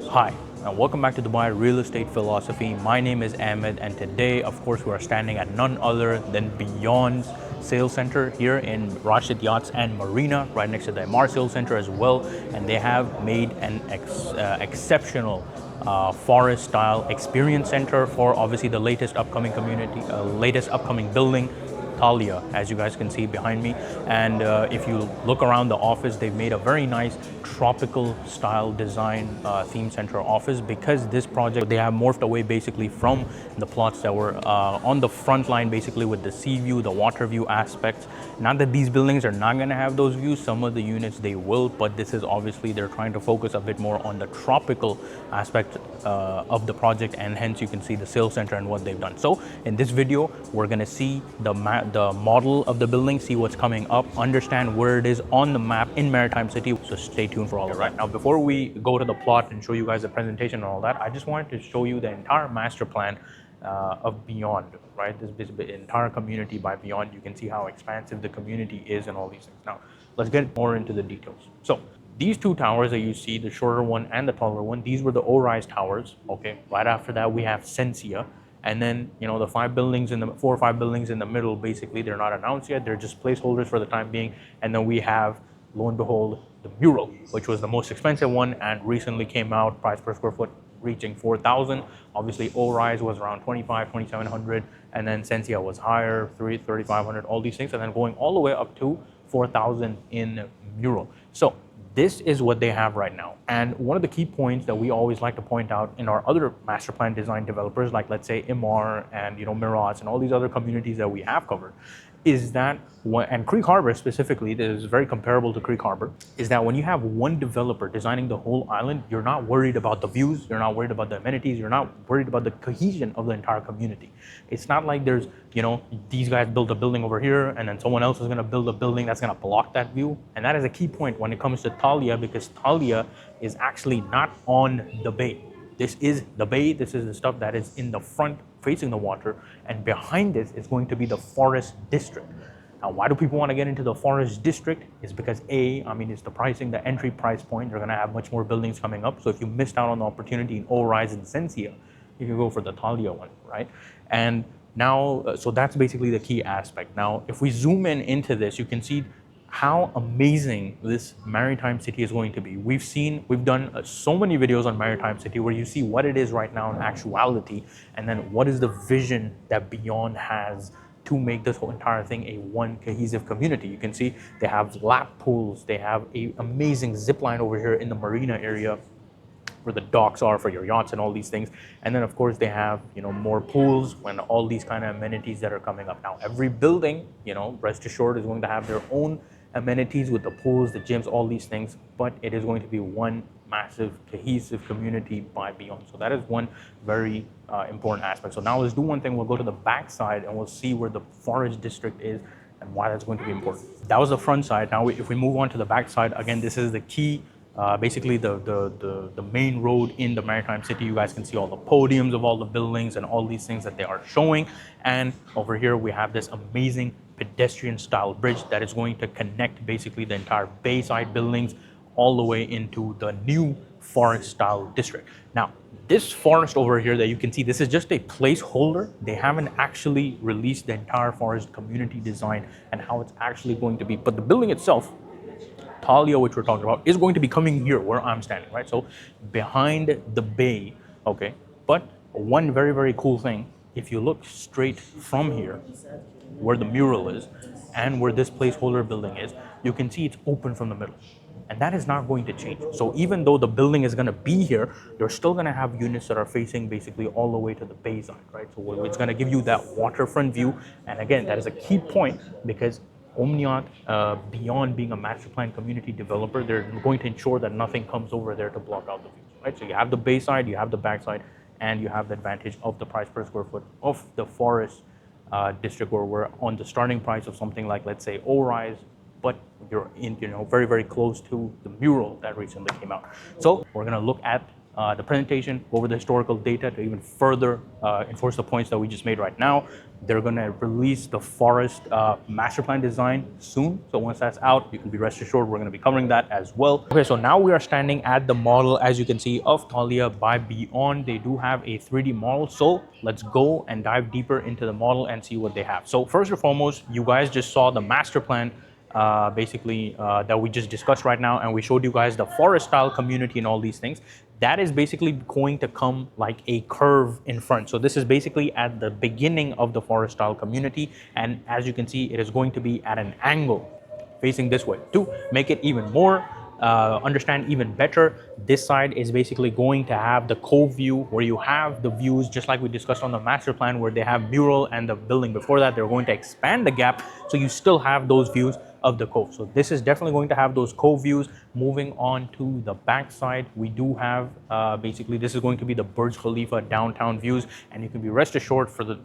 Hi, and welcome back to Dubai Real Estate Philosophy. My name is Ahmed, and today, of course, we are standing at none other than Beyond's Sales Center here in Rashid Yachts and Marina, right next to the MR Sales Center as well. And they have made an exceptional forest style experience center for obviously the latest upcoming latest upcoming building, Thalia, as you guys can see behind me. And if you look around the office, they've made a very nice tropical style design theme center office, because this project, they have morphed away basically from the plots that were on the front line, basically with the sea view, the water view aspects. Not that these buildings are not going to have those views, some of the units they will, but this is obviously they're trying to focus a bit more on the tropical aspect of the project, and hence you can see the sales center and what they've done. So in this video, we're going to see the model of the building, see what's coming up, understand where it is on the map in Maritime City. So stay tuned for all of that. Now, before we go to the plot and show you guys the presentation and all that, I just wanted to show you the entire master plan of Beyond, right? This entire community by Beyond. You can see how expansive the community is and all these things. Now, let's get more into the details. So these two towers that you see, the shorter one and the taller one, these were the O-rise towers. Okay, right after that we have Sensia. And then, you know, the four or five buildings in the middle, basically, they're not announced yet. They're just placeholders for the time being. And then we have, lo and behold, the Mural, which was the most expensive one and recently came out, price per square foot reaching 4,000. Obviously, O-rise was around 2,700. And then Sensia was higher, 3,500, all these things. And then going all the way up to 4,000 in Mural. So this is what they have right now. And one of the key points that we always like to point out in our other master plan design developers, like let's say MR and Mirage and all these other communities that we have covered, is that, and Creek Harbor specifically, this is very comparable to Creek Harbor, is that when you have one developer designing the whole island, you're not worried about the views, you're not worried about the amenities, you're not worried about the cohesion of the entire community. It's not like there's, these guys build a building over here and then someone else is going to build a building that's going to block that view. And that is a key point when it comes to Thalia, because Thalia is actually not on the bay. This is the bay, this is the stuff that is in the front facing the water, and behind this is going to be the forest district. Now, why do people want to get into the forest district? Is because it's the pricing, the entry price point. They're going to have much more buildings coming up. So if you missed out on the opportunity in O-rise and Sensia, you can go for the Thalia one, right? And now, so that's basically the key aspect. Now, if we zoom into this, you can see how amazing this Maritime City is going to be. We've done so many videos on Maritime City where you see what it is right now in actuality, and then what is the vision that Beyond has to make this whole entire thing a one cohesive community. You can see they have lap pools, they have an amazing zip line over here in the marina area where the docks are for your yachts and all these things. And then of course they have, more pools and all these kind of amenities that are coming up. Now, every building, rest assured, is going to have their own amenities with the pools, the gyms, all these things, but it is going to be one massive cohesive community by Beyond. So that is one very important aspect. So now let's do one thing. We'll go to the back side and we'll see where the forest district is and why that's going to be important. That was the front side. Now if we move on to the back side, again, this is the key, basically the main road in the Maritime City. You guys can see all the podiums of all the buildings and all these things that they are showing. And over here we have this amazing pedestrian style bridge that is going to connect basically the entire bayside buildings all the way into the new forest style district. Now, this forest over here that you can see, this is just a placeholder. They haven't actually released the entire forest community design and how it's actually going to be. But the building itself, Thalia, which we're talking about, is going to be coming here where I'm standing, right? So behind the bay, okay? But one very, very cool thing, if you look straight from here, where the mural is and where this placeholder building is, you can see it's open from the middle. And that is not going to change. So even though the building is going to be here, you're still going to have units that are facing basically all the way to the bay side, right? So it's going to give you that waterfront view. And again, that is a key point because Omniyat, beyond being a master plan community developer, they're going to ensure that nothing comes over there to block out the views, right? So you have the bay side, you have the back side, and you have the advantage of the price per square foot of the forest district, where we're on the starting price of something like, let's say, O-rise, but you're in, very, very close to the mural that recently came out. So we're going to look at the presentation, go over the historical data to even further enforce the points that we just made right now. They're going to release the forest master plan design soon. So once that's out, you can be rest assured we're going to be covering that as well. Okay, so now we are standing at the model, as you can see, of Thalia by Beyond. They do have a 3D model. So let's go and dive deeper into the model and see what they have. So first and foremost, you guys just saw the master plan that we just discussed right now, and we showed you guys the forest style community and all these things. That is basically going to come like a curve in front. So this is basically at the beginning of the forest style community, and as you can see, it is going to be at an angle facing this way to make it even more understand even better. This side is basically going to have the cove view, where you have the views just like we discussed on the master plan, where they have mural and the building before that. They're going to expand the gap so you still have those views of the cove. So this is definitely going to have those cove views. Moving on to the back side, we do have basically this is going to be the Burj Khalifa downtown views, and you can be rest assured for the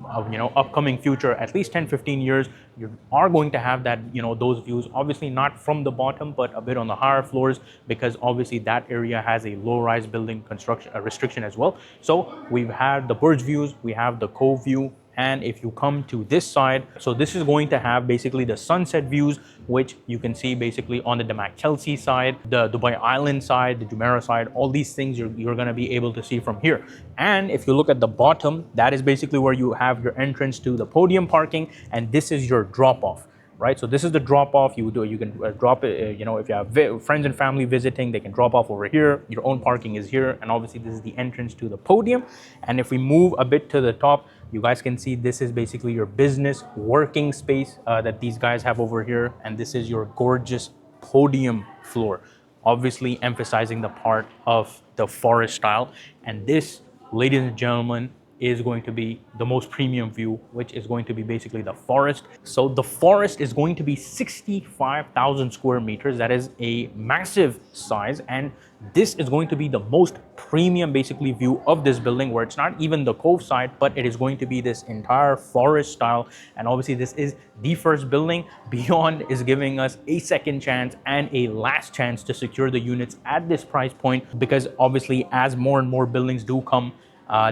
upcoming future, at least 10-15 years, you are going to have that those views, obviously not from the bottom but a bit on the higher floors, because obviously that area has a low-rise building construction restriction as well. So we've had the Burj views, we have the cove view. And if you come to this side, so this is going to have basically the sunset views, which you can see basically on the Damac Chelsea side, the Dubai Island side, the Jumeirah side, all these things you're going to be able to see from here. And if you look at the bottom, that is basically where you have your entrance to the podium parking, and this is your drop off. Right, so this is the drop off. You can drop it. If you have friends and family visiting, they can drop off over here. Your own parking is here, and obviously this is the entrance to the podium. And if we move a bit to the top, you guys can see this is basically your business working space that these guys have over here, and this is your gorgeous podium floor, obviously emphasizing the part of the forest style. And this, ladies and gentlemen, is going to be the most premium view, which is going to be basically the forest. So the forest is going to be 65,000 square meters. That is a massive size, and this is going to be the most premium basically view of this building, where it's not even the cove side, but it is going to be this entire forest style. And obviously this is the first building. Beyond is giving us a second chance and a last chance to secure the units at this price point, because obviously as more and more buildings do come,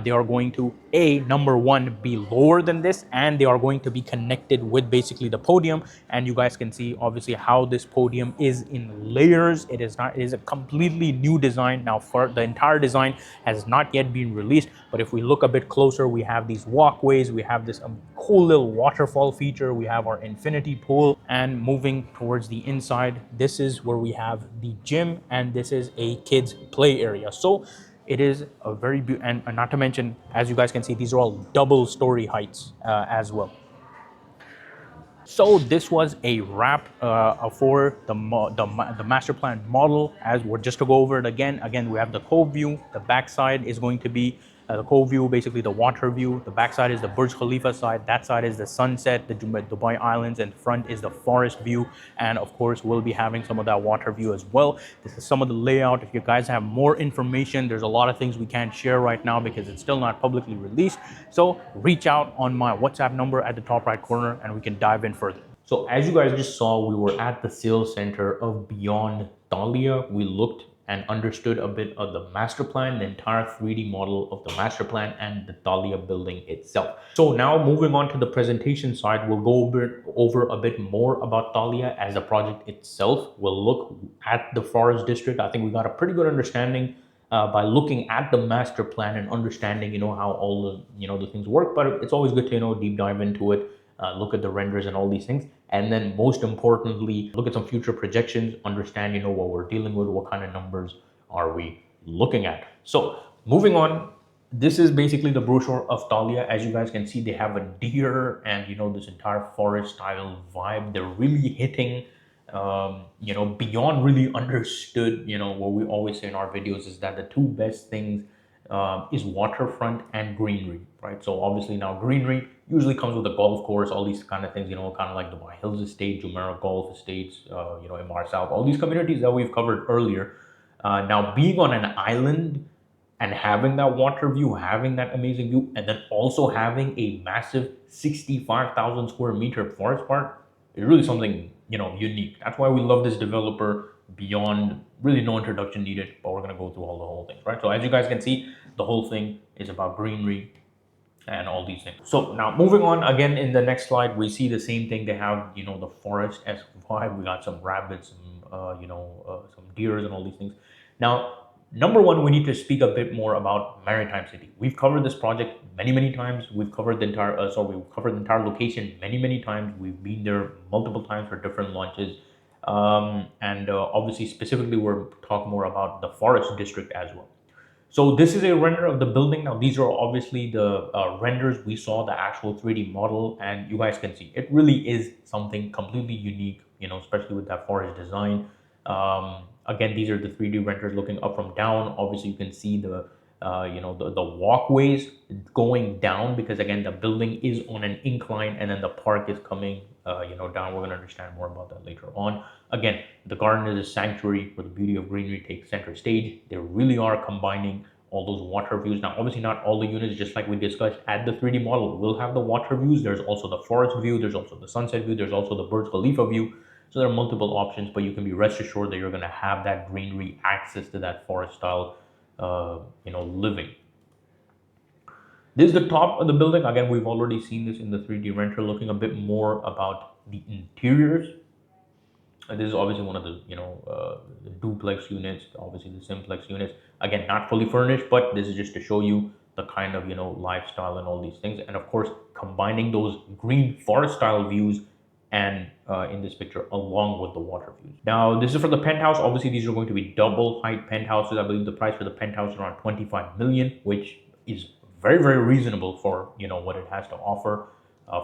they are going to number one, be lower than this, and they are going to be connected with basically the podium. And you guys can see obviously how this podium is in layers. It is a completely new design. Now, for the entire design has not yet been released, but if we look a bit closer, we have these walkways, we have this cool little waterfall feature, we have our infinity pool. And moving towards the inside, this is where we have the gym, and this is a kids play area. So it is a very beautiful, and not to mention, as you guys can see, these are all double story heights as well. So this was a wrap for the master plan model. As we're just to go over it again, we have the cove view. The back side is going to be the cove view, basically the water view. The back side is the Burj Khalifa side. That side is the sunset, the Dubai Islands, and front is the forest view. And of course, we'll be having some of that water view as well. This is some of the layout. If you guys have more information, there's a lot of things we can't share right now because it's still not publicly released. So reach out on my WhatsApp number at the top right corner and we can dive in further. So as you guys just saw, we were at the sales center of Beyond Thalia. We looked and understood a bit of the master plan, the entire 3D model of the master plan and the Thalia building itself. So now moving on to the presentation side, we'll go over a bit more about Thalia as a project itself. We'll look at the forest district. I think we got a pretty good understanding by looking at the master plan and understanding, how all the things work. But it's always good to, deep dive into it. Look at the renders and all these things, and then most importantly, look at some future projections, understand what we're dealing with, what kind of numbers are we looking at. So moving on, this is basically the brochure of Thalia. As you guys can see, they have a deer and this entire forest style vibe. They're really hitting Beyond really understood what we always say in our videos is that the two best things is waterfront and greenery, right? So obviously now greenery usually comes with a golf course, all these kind of things, kind of like Dubai Hills Estate, Jumeirah Golf Estates, MR South, all these communities that we've covered earlier. Now being on an island and having that water view, having that amazing view, and then also having a massive 65,000 square meter forest park is really something, unique. That's why we love this developer. beyond, really no introduction needed, but we're going to go through all the whole thing, right? So as you guys can see, the whole thing is about greenery and all these things. So now moving on, again in the next slide, we see the same thing. They have, you know, the forest-esque vibe. We got some rabbits, some some deers and all these things. Now, number one, we need to speak a bit more about Maritime City. We've covered this project many times. We've covered the entire we've covered the entire location many times. We've been there multiple times for different launches. And obviously specifically we're talking more about the forest district as well. So this is a render of the building. Now these are obviously the renders. We saw the actual 3D model, and you guys can see it really is something completely unique, you know, especially with that forest design. Again, these are the 3D renders looking up from down. Obviously you can see the the walkways going down, because again the building is on an incline and then the park is coming down. We're going to understand more about that later on. Again, the garden is a sanctuary where the beauty of greenery takes center stage. They really are combining all those water views. Now obviously not all the units, just like we discussed at the 3D model, will have the water views. There's also the forest view, there's also the sunset view, there's also the Burj Khalifa view. So there are multiple options, but you can be rest assured that you're going to have that greenery access to that forest style living. This is the top of the building. Again, we've already seen this in the 3D render, looking a bit more about the interiors. This is obviously one of the the duplex units, obviously the simplex units. Again, not fully furnished, but this is just to show you the kind of lifestyle and all these things. And of course, combining those green forest style views and in this picture along with the water views. Now this is for the penthouse. Obviously these are going to be double height penthouses. I believe the price for the penthouse is around 25 million, which is very reasonable for what it has to offer.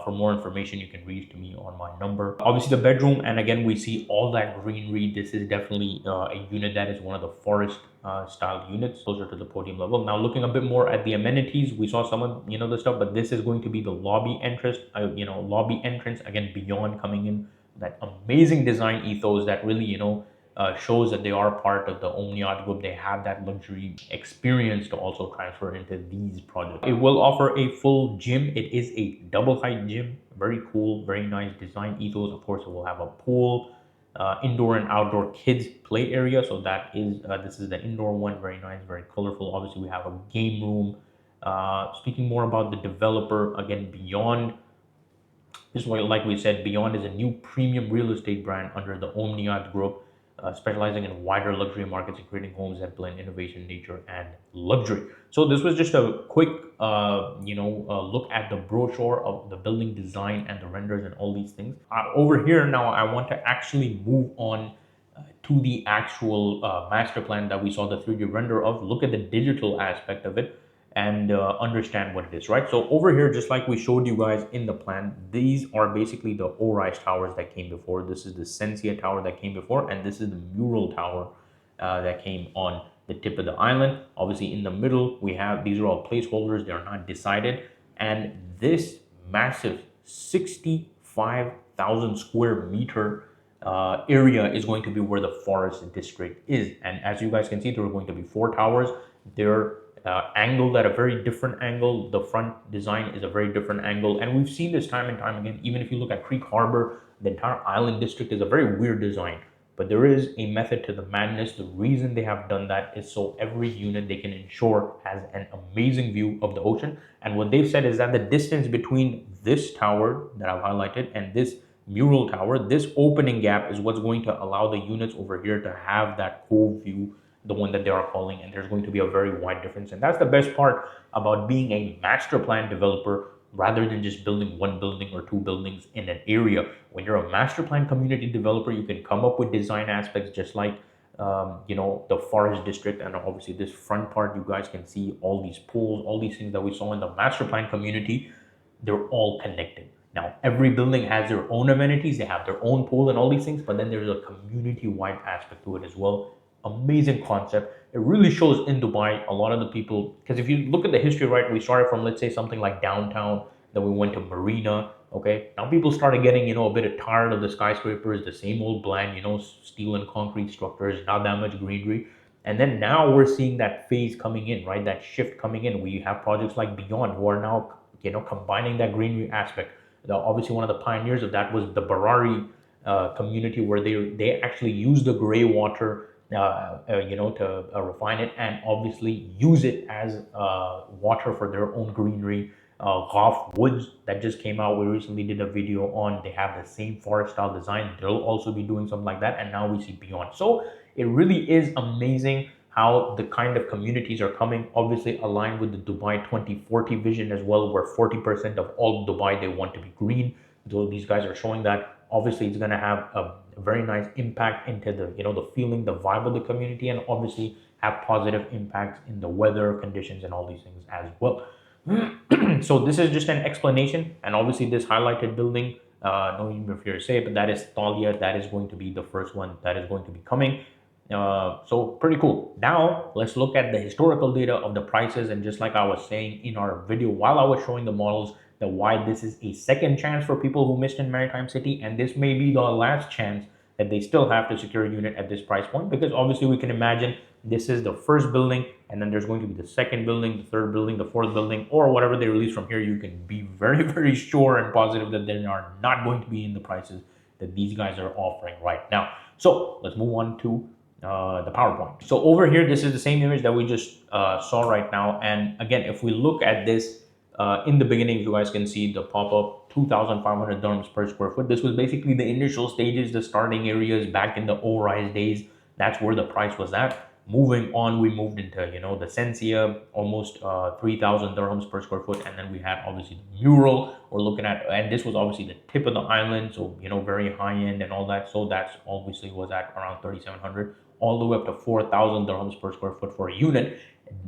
For more information, you can reach to me on my number. Obviously the bedroom, and again we see all that greenery. This is definitely a unit that is one of the forest style units, closer to the podium level. Now looking a bit more at the amenities, we saw some of the stuff, but this is going to be the lobby entrance. Lobby entrance, again beyond coming in, that amazing design ethos that really shows that they are part of the Omniyat group. They have that luxury experience to also transfer into these projects. It will offer a full gym. It is a double height gym. Very cool, very nice design ethos. Of course, it will have a pool, indoor and outdoor kids play area. So that is this is the indoor one. Very nice, very colorful. Obviously, we have a game room. Speaking more about the developer, again, Beyond. This is what, like we said, Beyond is a new premium real estate brand under the Omniyat group, specializing in wider luxury markets and creating homes that blend innovation, nature, and luxury. So this was just a quick, look at the brochure of the building design and the renders and all these things. Over here now, I want to actually move on to the actual master plan that we saw the 3D render of. Look at the digital aspect of it and understand what it is, right? So over here, just like we showed you guys in the plan, these are basically the ORISE towers that came before. This is the Sensia tower that came before, and this is the mural tower that came on the tip of the island. Obviously in the middle, we have, these are all placeholders, they are not decided. And this massive 65,000 square meter area is going to be where the forest district is. And as you guys can see, there are going to be 4 towers. They're angled at a very different angle. The front design is a very different angle, and we've seen this time and time again. Even if you look at Creek Harbor, the entire island district is a very weird design, but there is a method to the madness. The reason they have done that is so every unit they can ensure has an amazing view of the ocean. And what they've said is that the distance between this tower that I've highlighted and this mural tower, this opening gap, is what's going to allow the units over here to have that cove view, the one that they are calling, and there's going to be a very wide difference. And that's the best part about being a master plan developer rather than just building one building or 2 buildings in an area. When you're a master plan community developer, you can come up with design aspects just like the forest district. And obviously this front part, you guys can see all these pools, all these things that we saw in the master plan community, they're all connected. Now every building has their own amenities, they have their own pool and all these things, but then there's a community-wide aspect to it as well. Amazing concept. It really shows in Dubai. A lot of the people, because if you look at the history, right, we started from, let's say, something like downtown, then we went to Marina. Okay, now people started getting a bit tired of the skyscrapers, the same old bland steel and concrete structures, not that much greenery. And then now we're seeing that phase coming in, right, that shift coming in. We have projects like Beyond who are now combining that greenery aspect. Obviously one of the pioneers of that was the Barari community where they actually use the gray water, to refine it and obviously use it as water for their own greenery. Goff Woods that just came out, we recently did a video on. They have the same forest style design. They'll also be doing something like that, and now we see beyond. So it really is amazing how the kind of communities are coming, obviously aligned with the Dubai 2040 vision as well, where 40% of all Dubai, they want to be green. So these guys are showing that. Obviously it's going to have a very nice impact into the, the feeling, the vibe of the community, and obviously have positive impacts in the weather conditions and all these things as well. So this is just an explanation, and obviously this highlighted building, no need for you to say, but that is Thalia. That is going to be the first one that is going to be coming. So pretty cool. Now let's look at the historical data of the prices, and just like I was saying in our video while I was showing the models, that why this is a second chance for people who missed in Maritime City, and this may be the last chance that they still have to secure a unit at this price point, because obviously we can imagine this is the first building, and then there's going to be the second building, the third building, the fourth building, or whatever they release from here. You can be very, very sure and positive that they are not going to be in the prices that these guys are offering right now. So let's move on to the PowerPoint. So over here, this is the same image that we just saw right now. And again, if we look at this in the beginning, you guys can see the pop-up 2,500 dirhams per square foot. This was basically the initial stages, the starting areas back in the O-Rise days. That's where the price was at. Moving on, we moved into, the Sensia, almost 3,000 dirhams per square foot. And then we had obviously the mural we're looking at, and this was obviously the tip of the island. So, very high end and all that. So that's obviously was at around 3,700, all the way up to 4,000 dirhams per square foot for a unit.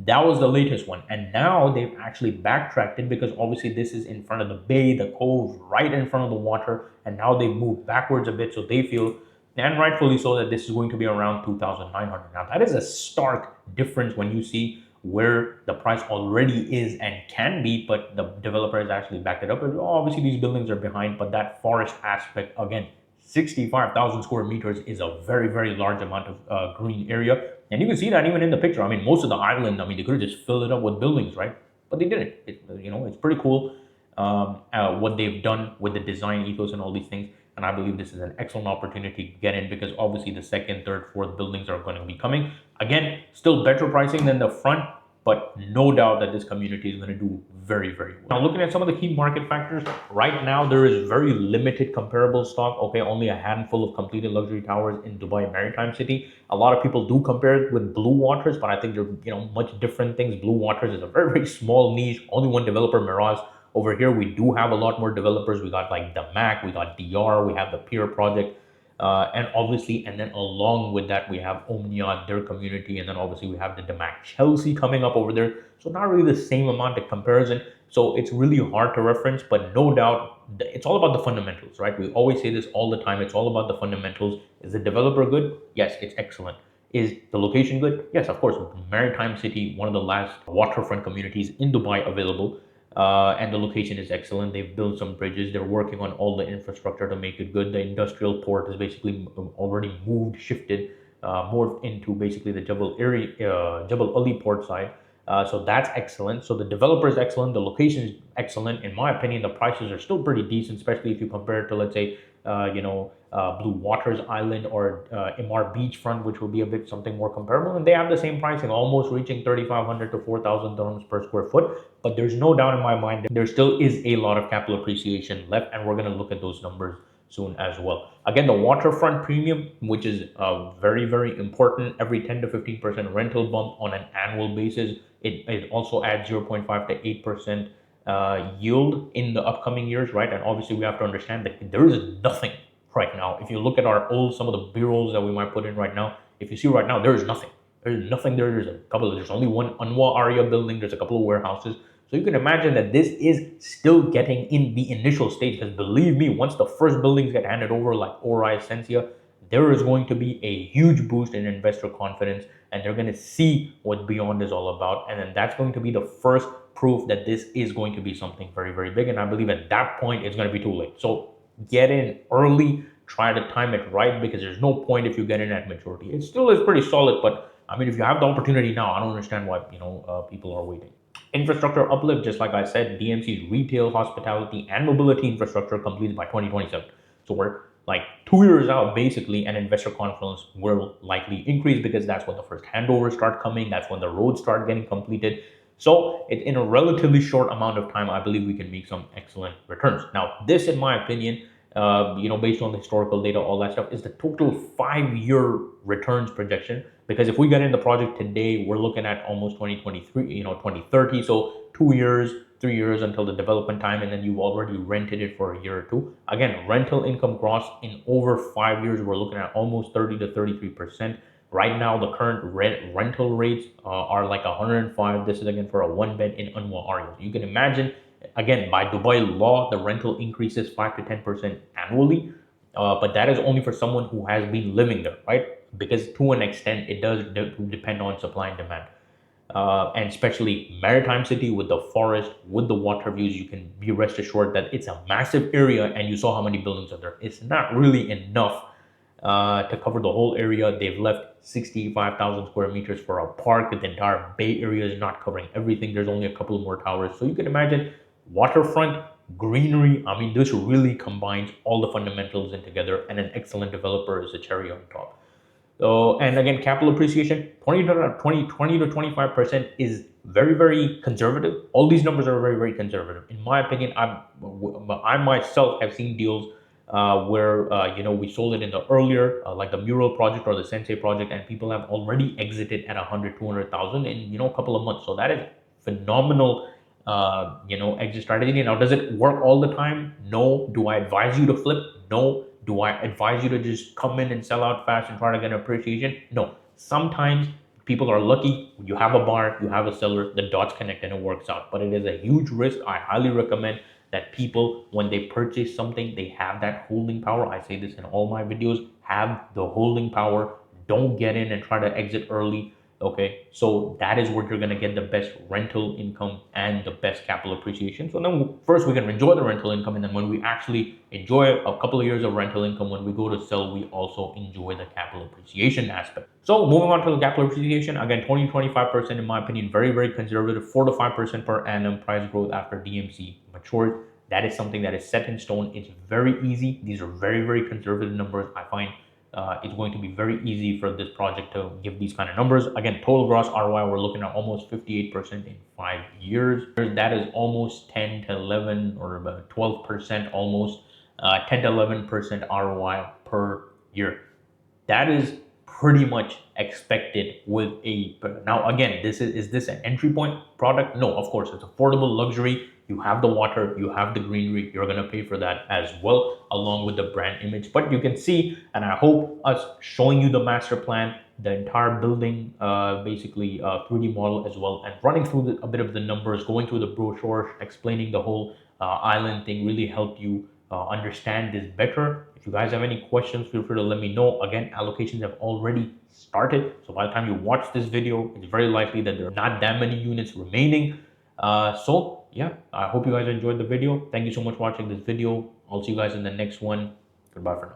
That was the latest one. And now they've actually backtracked it, because obviously this is in front of the bay, the cove, right in front of the water. And now they've moved backwards a bit. So they feel, and rightfully so, that this is going to be around 2,900. Now that is a stark difference when you see where the price already is and can be, but the developer has actually backed it up. And obviously these buildings are behind, but that forest aspect, again, 65,000 square meters is a very, very large amount of green area. And you can see that even in the picture. I mean, most of the island, they could have just filled it up with buildings, right? But they didn't. It's pretty cool what they've done with the design ethos and all these things. And I believe this is an excellent opportunity to get in, because obviously the second, third, fourth buildings are going to be coming. Again, still better pricing than the front, but no doubt that this community is going to do very, very well. Now, looking at some of the key market factors, right now there is very limited comparable stock. Okay, only a handful of completed luxury towers in Dubai Maritime City. A lot of people do compare it with Blue Waters, but I think they're much different things. Blue Waters is a very, very small niche. Only one developer, Mirage. Over here, we do have a lot more developers. We got like the Mac, we got DR, we have the Pier project, and obviously, and then along with that, we have Omniyat, their community, and then obviously we have the Damac Chelsea coming up over there. So not really the same amount of comparison. So it's really hard to reference, but no doubt, it's all about the fundamentals, right? We always say this all the time. It's all about the fundamentals. Is the developer good? Yes, it's excellent. Is the location good? Yes, of course. Maritime City, one of the last waterfront communities in Dubai available. And the location is excellent. They've built some bridges. They're working on all the infrastructure to make it good. The industrial port is basically already shifted more into basically the Jebel Ali port side. So that's excellent. So the developer is excellent. The location is excellent. In my opinion, the prices are still pretty decent, especially if you compare it to, let's say, Blue Waters Island or MR Beachfront, which will be a bit something more comparable. And they have the same pricing, almost reaching 3,500 to 4,000 dirhams per square foot. But there's no doubt in my mind that there still is a lot of capital appreciation left, and we're going to look at those numbers soon as well. Again, the waterfront premium, which is very, very important, every 10 to 15% rental bump on an annual basis. It also adds 0.5 to 8% yield in the upcoming years, right? And obviously we have to understand that there is nothing right now. If you look at some of the bureaus that we might put in right now, if you see right now, there is nothing. There's nothing there. There's only one Anwa Aria building. There's a couple of warehouses. So you can imagine that this is still getting in the initial stage, because believe me, once the first buildings get handed over, like Ori, Sensia, there is going to be a huge boost in investor confidence, and they're going to see what Beyond is all about. And then that's going to be the first proof that this is going to be something very, very big. And I believe at that point, it's going to be too late. So get in early, try to time it right, because there's no point if you get in at maturity. It still is pretty solid, but I mean, if you have the opportunity now, I don't understand why, people are waiting. Infrastructure uplift, just like I said, DMC's retail, hospitality, and mobility infrastructure completes by 2027. So we're like 2 years out, basically, and investor confidence will likely increase because that's when the first handovers start coming. That's when the roads start getting completed. So in a relatively short amount of time, I believe we can make some excellent returns. Now, this, in my opinion, based on the historical data, all that stuff, is the total 5-year returns projection. Because if we get in the project today, we're looking at almost 2023, 2030. So 2 years, 3 years until the development time, and then you've already rented it for a year or two. Again, rental income gross in over 5 years, we're looking at almost 30 to 33%. Right now, the current rental rates are like 105. This is again for a one bed in Anwa area. You can imagine, again, by Dubai law, the rental increases 5 to 10% annually. But that is only for someone who has been living there, right? Because to an extent, it does depend on supply and demand. And especially Maritime City with the forest, with the water views, you can be rest assured that it's a massive area, and you saw how many buildings are there. It's not really enough to cover the whole area. They've left 65,000 square meters for a park. The entire Bay Area is not covering everything. There's only a couple more towers. So you can imagine waterfront, greenery. I mean, this really combines all the fundamentals in together, and an excellent developer is a cherry on top. So, and again, capital appreciation, 20 to 25% is very, very conservative. All these numbers are very, very conservative. In my opinion, I myself have seen deals where we sold it in the earlier like the mural project or the sensei project, and people have already exited at 100 200,000 in a couple of months. So that is phenomenal exit strategy. Now, does it work all the time? No. Do I advise you to flip? No. Do I advise you to just come in and sell out fast and try to get appreciation? No. Sometimes people are lucky. You have a buyer, you have a seller, the dots connect and it works out. But it is a huge risk. I highly recommend that people, when they purchase something, they have that holding power. I say this in all my videos, have the holding power. Don't get in and try to exit early. Okay, so that is where you're going to get the best rental income and the best capital appreciation. So then first we can enjoy the rental income, and then when we actually enjoy a couple of years of rental income, when we go to sell, we also enjoy the capital appreciation aspect. So moving on to the capital appreciation, again, 20-25% in my opinion, very, very conservative. 4 to 5% per annum price growth after DMC matures. That is something that is set in stone. It's very easy. These are very, very conservative numbers. I find it's going to be very easy for this project to give these kind of numbers. Again, total gross ROI, we're looking at almost 58% in 5 years. That is almost 10 to 11 or about 12%, almost 10 to 11% ROI per year. That is pretty much expected with a, now again, is this an entry point product? No, of course, it's affordable luxury. You have the water, you have the greenery, you're going to pay for that as well, along with the brand image. But you can see, and I hope us showing you the master plan, the entire building, basically 3D model as well, and running through a bit of the numbers, going through the brochure, explaining the whole island thing really helped you understand this better. If you guys have any questions, feel free to let me know. Again, allocations have already started. So by the time you watch this video, it's very likely that there are not that many units remaining. So yeah, I hope you guys enjoyed the video. Thank you so much for watching this video. I'll see you guys in the next one. Goodbye for now.